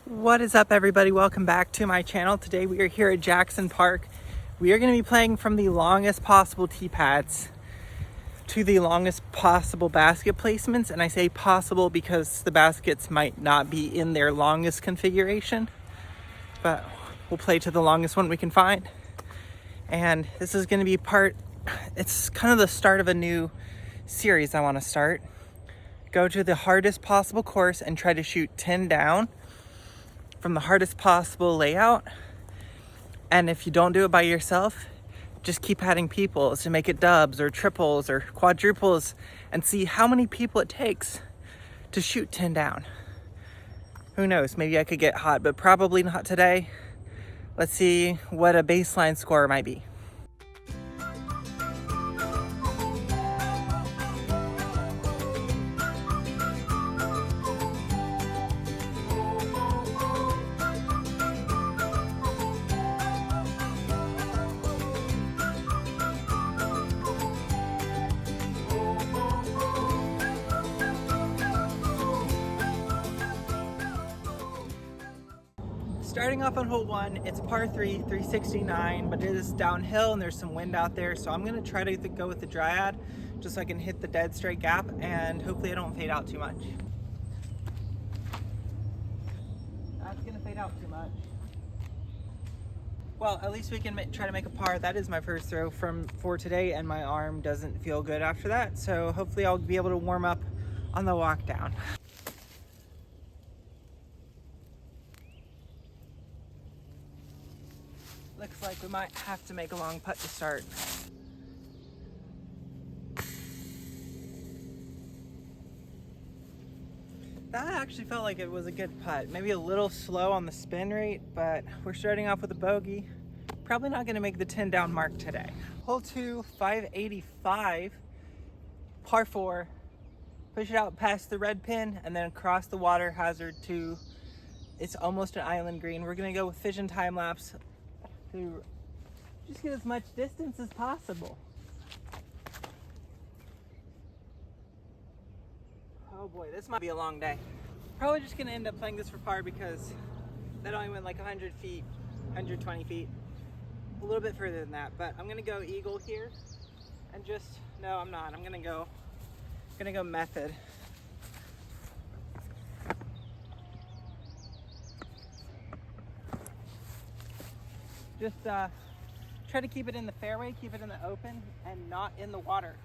What is up, everybody? Welcome back to my channel. Today we are here at Jackson Park. We are going to be playing from the longest possible tee pads to the longest possible basket placements, and I say possible because the baskets might not be in their longest configuration, but we'll play to the longest one we can find. And this is going to be it's kind of the start of a new series I want to start. Go to the hardest possible course and try to shoot 10 down from the hardest possible layout. And if you don't do it by yourself, just keep adding people to make it dubs or triples or quadruples and see how many people it takes to shoot 10 down. Who knows, maybe I could get hot, but probably not today. Let's see what a baseline score might be. Starting off on hole 1, it's par 3, 369, but it is downhill and there's some wind out there, so I'm going to try to go with the Dryad just so I can hit the dead straight gap and hopefully I don't fade out too much. That's going to fade out too much. Well, at least we can try to make a par. That is my first throw for today, and my arm doesn't feel good after that, so hopefully I'll be able to warm up on the walk down. Looks like we might have to make a long putt to start. That actually felt like it was a good putt. Maybe a little slow on the spin rate, but we're starting off with a bogey. Probably not gonna make the 10 down mark today. Hole 2, 585, par 4. Push it out past the red pin and then across the water hazard to, it's almost an island green. We're gonna go with Fission time lapse to just get as much distance as possible. Oh boy, this might be a long day. Probably just gonna end up playing this for par because that only went like 100 feet, 120 feet, a little bit further than that. But I'm gonna go eagle here and no, I'm not. I'm gonna go method. Just try to keep it in the fairway, keep it in the open, and not in the water.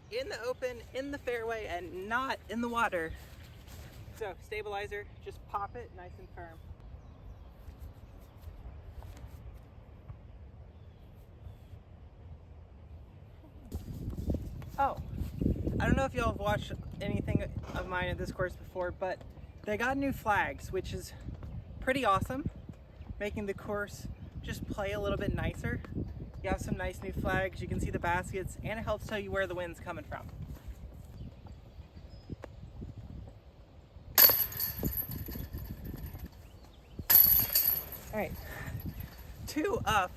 In the open, in the fairway, and not in the water. So stabilizer, just pop it nice and firm. Oh, I don't know if y'all have watched anything of mine at this course before, but they got new flags, which is pretty awesome, making the course just play a little bit nicer. You have some nice new flags, you can see the baskets, and it helps tell you where the wind's coming from. All right, 2 up,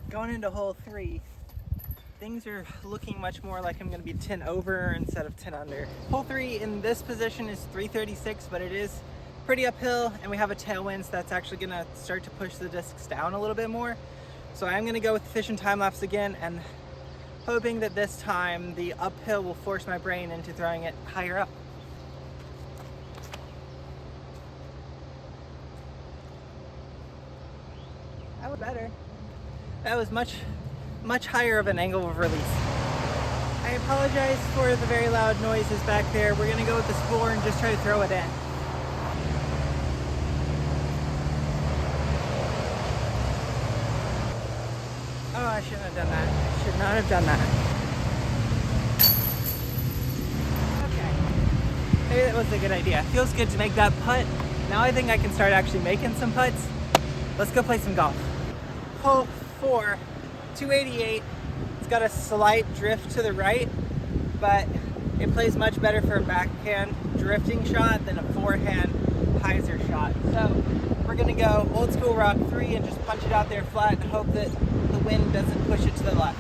going into hole 3. Things are looking much more like I'm going to be 10 over instead of 10 under. Hole 3 in this position is 336, but it is pretty uphill and we have a tailwind, so that's actually going to start to push the discs down a little bit more. So I'm going to go with Fission time lapse again and hoping that this time the uphill will force my brain into throwing it higher up. That was better. That was much higher of an angle of release. I apologize for the very loud noises back there. We're gonna go with the spoor and just try to throw it in. Oh, I shouldn't have done that. I should not have done that. Okay. Maybe that was a good idea. Feels good to make that putt. Now I think I can start actually making some putts. Let's go play some golf. Hole 4. 288. It's got a slight drift to the right, but it plays much better for a backhand drifting shot than a forehand hyzer shot. So we're gonna go old school rock 3 and just punch it out there flat and hope that the wind doesn't push it to the left.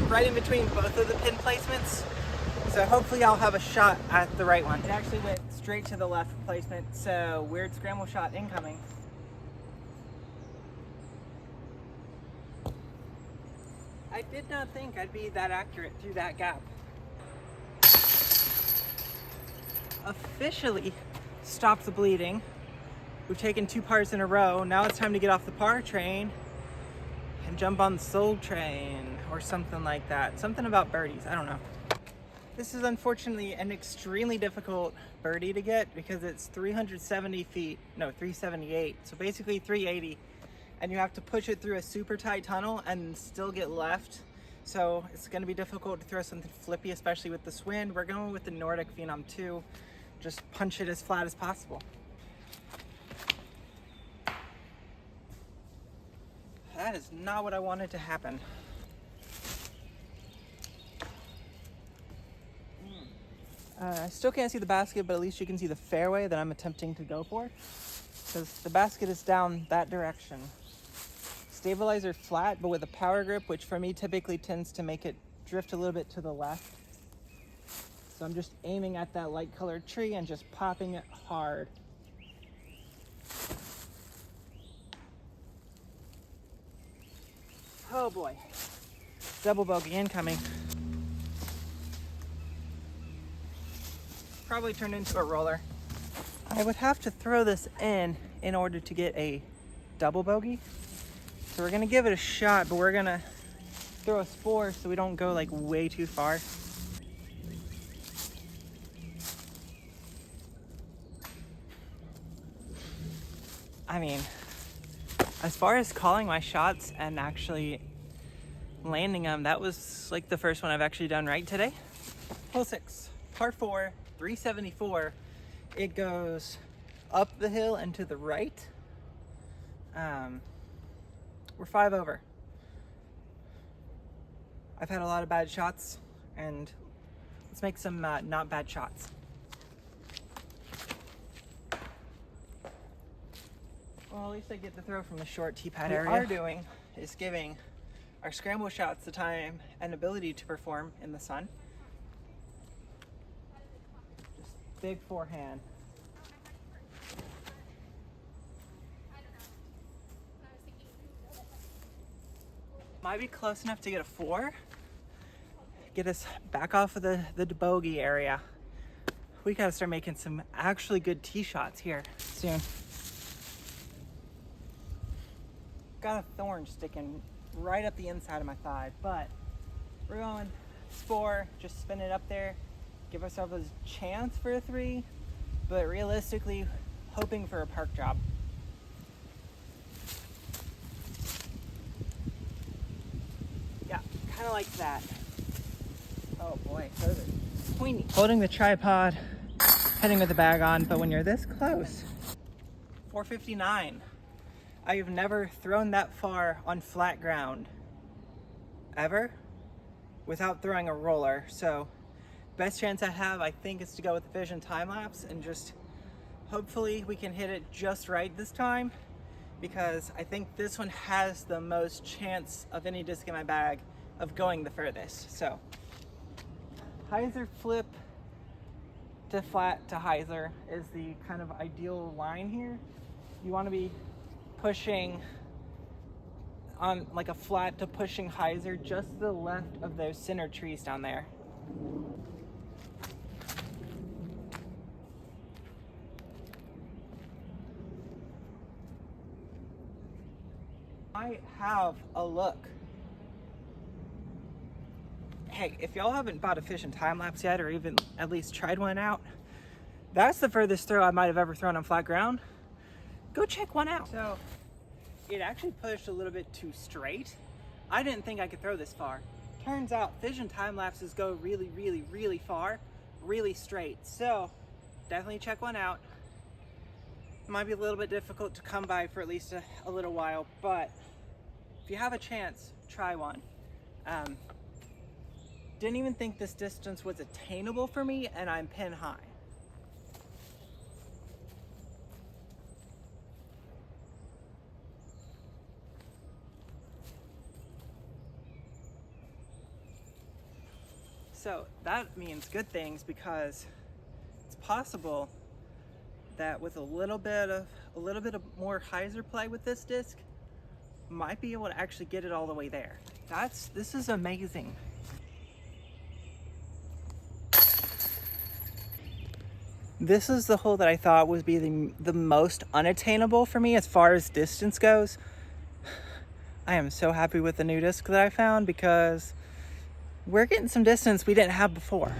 right in between both of the pin placements. So hopefully I'll have a shot at the right one. It actually went straight to the left placement, so weird scramble shot incoming. I did not think I'd be that accurate through that gap. Officially stopped the bleeding. We've taken 2 pars in a row. Now it's time to get off the par train and jump on the soul train or something like that. Something about birdies, I don't know. This is unfortunately an extremely difficult birdie to get because it's 370 feet, no, 378. So basically 380. And you have to push it through a super tight tunnel and still get left. So it's gonna be difficult to throw something flippy, especially with this wind. We're going with the Nordic Phenom 2. Just punch it as flat as possible. That is not what I wanted to happen. I still can't see the basket, but at least you can see the fairway that I'm attempting to go for, because the basket is down that direction. Stabilizer flat, but with a power grip, which for me typically tends to make it drift a little bit to the left. So I'm just aiming at that light colored tree and just popping it hard. Oh boy, double bogey incoming. Probably turned into a roller. I would have to throw this in order to get a double bogey. So we're gonna give it a shot, but we're gonna throw a spore so we don't go like way too far. I mean, as far as calling my shots and actually landing them, that was like the first one I've actually done right today. Hole 6, par 4, 374. It goes up the hill and to the right. We're 5 over. I've had a lot of bad shots, and let's make some not bad shots. Well, at least I get to throw from the short tee pad area. What we are doing is giving our scramble shots the time and ability to perform in the sun. Just big forehand. Might be close enough to get a 4. Get us back off of the bogey area. We gotta start making some actually good tee shots here soon. Got a thorn sticking right up the inside of my thigh, but we're going spore, just spin it up there, give ourselves a chance for a 3, but realistically hoping for a park job. Yeah, kind of like that. Oh boy, those are pointy. Holding the tripod, heading with the bag on, but when you're this close, 459. I've never thrown that far on flat ground, ever, without throwing a roller. So best chance I have, I think, is to go with the Vision time lapse and just hopefully we can hit it just right this time, because I think this one has the most chance of any disc in my bag of going the furthest. So hyzer flip to flat to hyzer is the kind of ideal line here. You want to be pushing on like a flat to pushing hyzer just to the left of those center trees down there. I have a look. Hey, if y'all haven't bought a Vision time lapse yet, or even at least tried one out, that's the furthest throw I might have ever thrown on flat ground. Go check one out. So it actually pushed a little bit too straight. I didn't think I could throw this far. Turns out Vision time lapses go really, really, really far, really straight. So definitely check one out. It might be a little bit difficult to come by for at least a little while, but if you have a chance, try one. Didn't even think this distance was attainable for me, and I'm pin high. So that means good things, because it's possible that with a little bit of more hyzer play with this disc, might be able to actually get it all the way there. This is amazing. This is the hole that I thought would be the most unattainable for me as far as distance goes. I am so happy with the new disc that I found, because we're getting some distance we didn't have before.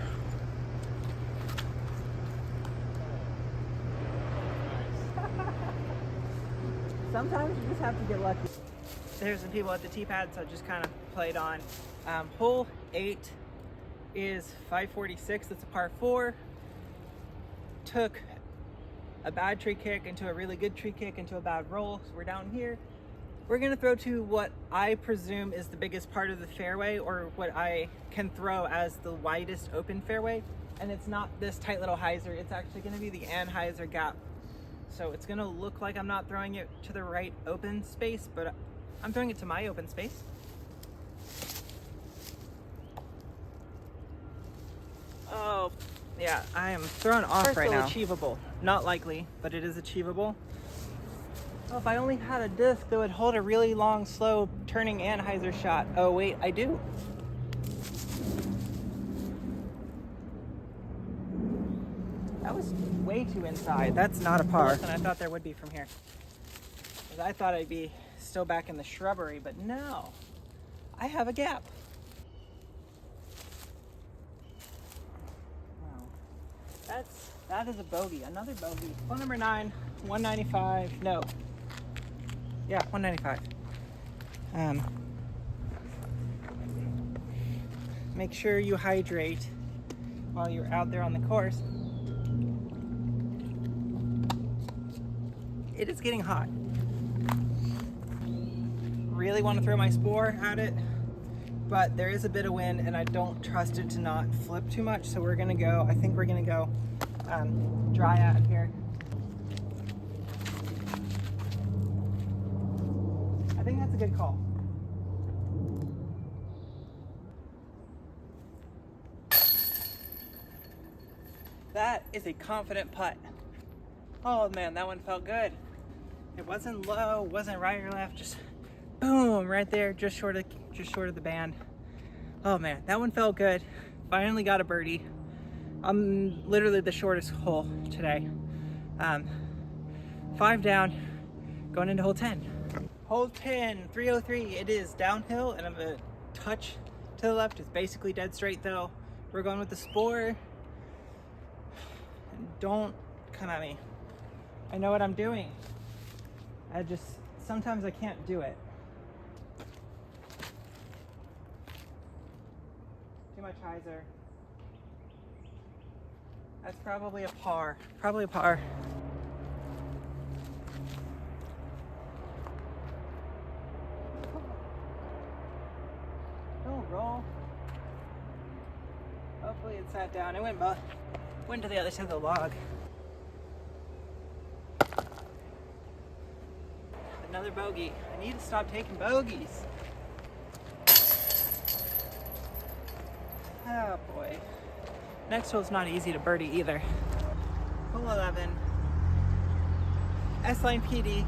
Sometimes you just have to get lucky. There's some people at the tee pad, so I just kind of played on. Hole 8 is 546. It's a par 4. Took a bad tree kick into a really good tree kick into a bad roll. So we're down here. We're gonna throw to what I presume is the biggest part of the fairway, or what I can throw as the widest open fairway. And it's not this tight little hyzer. It's actually gonna be the anhyzer gap. So it's gonna look like I'm not throwing it to the right open space, but I'm throwing it to my open space. Oh, yeah, I am thrown off right now. Achievable. Not likely, but it is achievable. Oh, if I only had a disc that would hold a really long, slow turning anhyzer shot. Oh wait, I do. That was way too inside. That's not a par. Than I thought there would be from here. Because I thought I'd be still back in the shrubbery, but no. I have a gap. Wow. That is a bogey. Another bogey. Hole number 9, 195. No. Yeah, 195. Make sure you hydrate while you're out there on the course. It is getting hot. Really want to throw my spore at it, but there is a bit of wind and I don't trust it to not flip too much. So we're gonna go, I think we're gonna go dry out here. I think that's a good call. That is a confident putt. Oh man, that one felt good. It wasn't low, wasn't right or left, just boom, right there, just short of the band. Oh man, that one felt good. Finally got a birdie. I'm literally the shortest hole today. 5 down, going into hole 10. Hole 10, 303, it is downhill and I'm a touch to the left. It's basically dead straight though. We're going with the spore. Don't come at me. I know what I'm doing. Sometimes I can't do it. Too much hyzer. That's probably a par. Probably a par. Don't roll. Hopefully it sat down. It went to the other side of the log. Another bogey. I need to stop taking bogeys. Oh boy. Next hole's not easy to birdie either. Hole 11. S-line PD.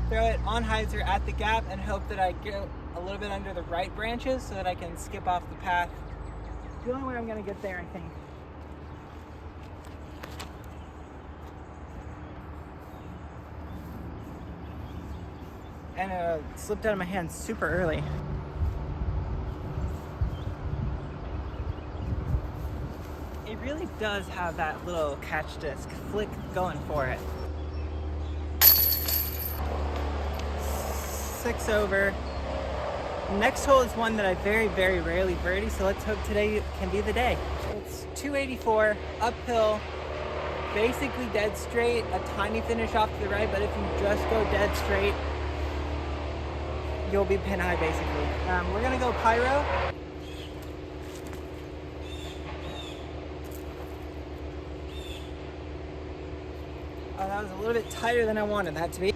Throw it on hyzer at the gap and hope that I get a little bit under the right branches so that I can skip off the path. The only way I'm gonna get there, I think. And it slipped out of my hands super early. It really does have that little catch disc flick going for it. 6 over. Next hole is one that I very, very rarely birdie, so let's hope today can be the day. It's 284, uphill, basically dead straight, a tiny finish off to the right, but if you just go dead straight, you'll be pin high basically. We're gonna go pyro. Oh, that was a little bit tighter than I wanted that to be.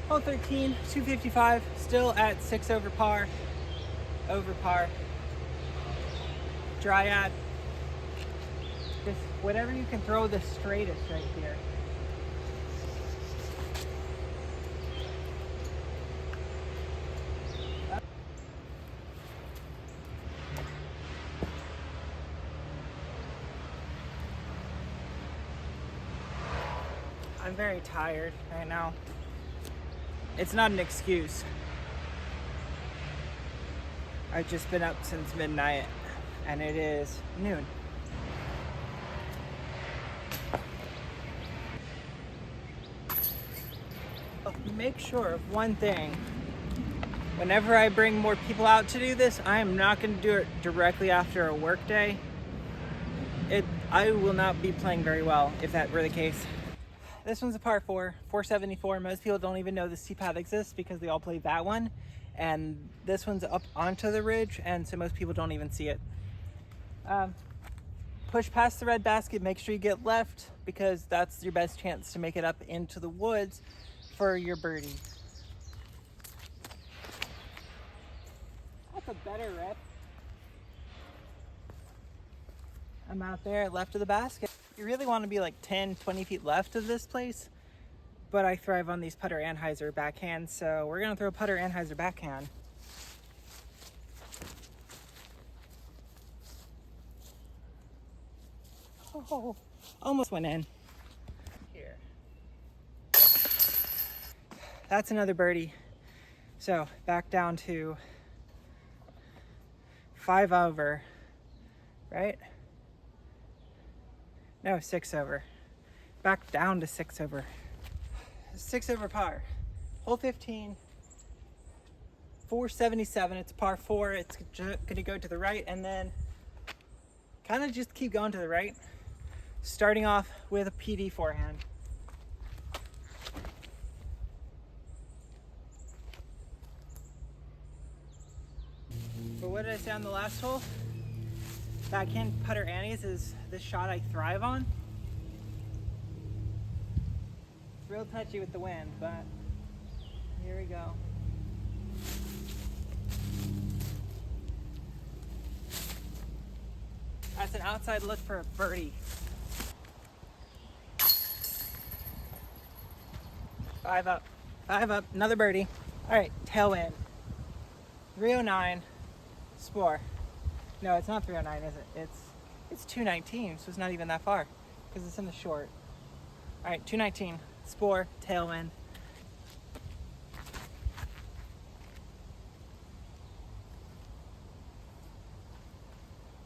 Hole 13, 255, still at 6 over par. Over par. Dryad. Just whatever you can throw the straightest right here. I'm very tired right now. It's not an excuse. I've just been up since midnight and it is noon. Make sure of one thing. Whenever I bring more people out to do this, I am not going to do it directly after a work day. I will not be playing very well if that were the case. This one's a par 4, 474. Most people don't even know this tee path exists because they all play that one. And this one's up onto the ridge, and so most people don't even see it. Push past the red basket, make sure you get left because that's your best chance to make it up into the woods for your birdie. That's a better rip. I'm out there left of the basket. You really want to be like 10, 20 feet left of this place, but I thrive on these putter Anheuser backhands, so we're gonna throw putter Anheuser backhand. Oh, almost went in. Here. That's another birdie. So back down to 5 over, right? No, 6 over. Back down to 6 over. 6 over par. Hole 15, 477. It's par 4. It's gonna go to the right and then kind of just keep going to the right. Starting off with a PD forehand. But what did I say on the last hole? Backhand putter Annies is the shot I thrive on. It's real touchy with the wind, but here we go. That's an outside look for a birdie. 5 up, 5 up, another birdie. All right, tailwind. 309, Spore. No, it's not 309, is it? It's 219, so it's not even that far because it's in the short. All right, 219, Spore, tailwind.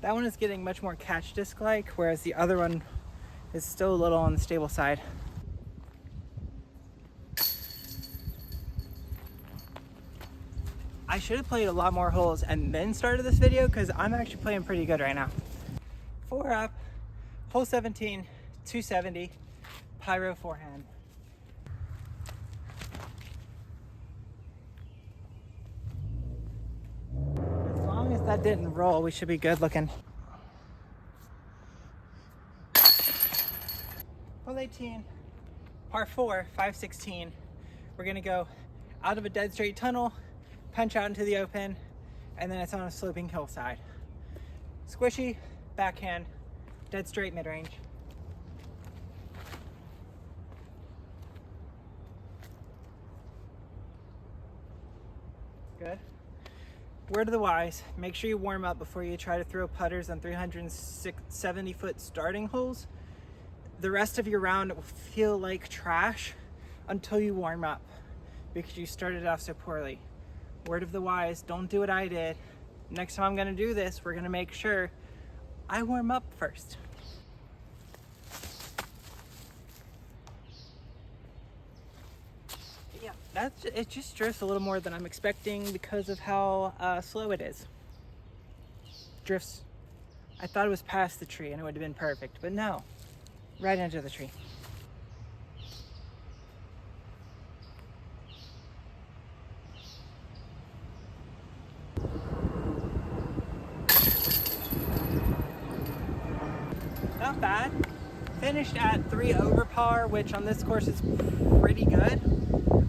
That one is getting much more catch disc-like, whereas the other one is still a little on the stable side. I should have played a lot more holes and then started this video because I'm actually playing pretty good right now. 4 up, hole 17, 270, Pyro forehand. As long as that didn't roll, we should be good looking. Hole 18, par 4, 516. We're gonna go out of a dead straight tunnel, punch out into the open, and then it's on a sloping hillside. Squishy, backhand, dead straight mid-range. Good. Word of the wise, make sure you warm up before you try to throw putters on 370-foot starting holes. The rest of your round will feel like trash until you warm up because you started off so poorly. Word of the wise, don't do what I did. Next time I'm gonna do this, we're gonna make sure I warm up first. Yeah, it just drifts a little more than I'm expecting because of how slow it is. Drifts. I thought it was past the tree and it would have been perfect, but no, right into the tree. Not bad. Finished at 3 over par, which on this course is pretty good.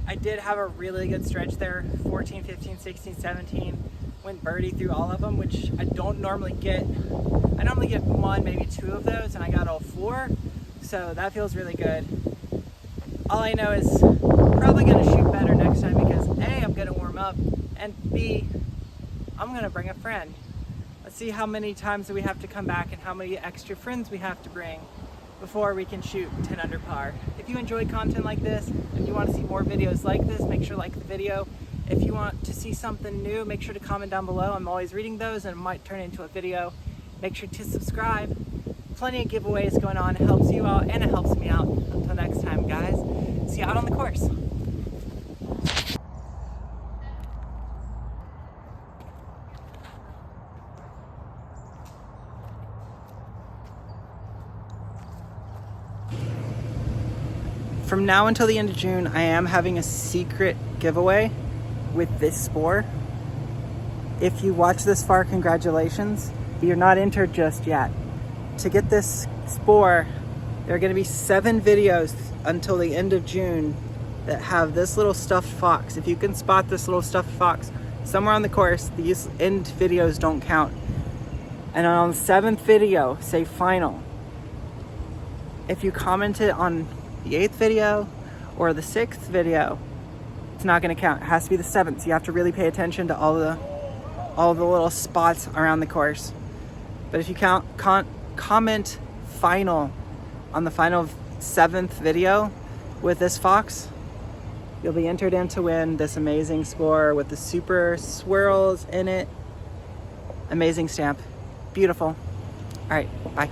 I did have a really good stretch there, 14, 15, 16, 17. Went birdie through all of them, which I don't normally get. I normally get one, maybe two of those, and I got all four. So that feels really good. All I know is probably gonna shoot better next time because A, I'm gonna warm up, and B, I'm gonna bring a friend. Let's see how many times we have to come back and how many extra friends we have to bring before we can shoot 10 under par. If you enjoy content like this and you want to see more videos like this, make sure to like the video. If you want to see something new, make sure to comment down below. I'm always reading those and it might turn into a video. Make sure to subscribe. Plenty of giveaways going on. It helps you out and it helps me out. Until next time, guys. See you out on the course. From now until the end of June, I am having a secret giveaway with this spore. If you watch this far, congratulations. You're not entered just yet. To get this spore, there are going to be 7 videos until the end of June that have this little stuffed fox. If you can spot this little stuffed fox somewhere on the course, these end videos don't count. And on the 7th video, say final. If you commented on the 8th video or the 6th video, it's not going to count. It has to be the 7th. So you have to really pay attention to all the little spots around the course. But if you comment final on the final 7th video with this fox, you'll be entered in to win this amazing spore with the super swirls in it. Amazing stamp. Beautiful. All right, bye.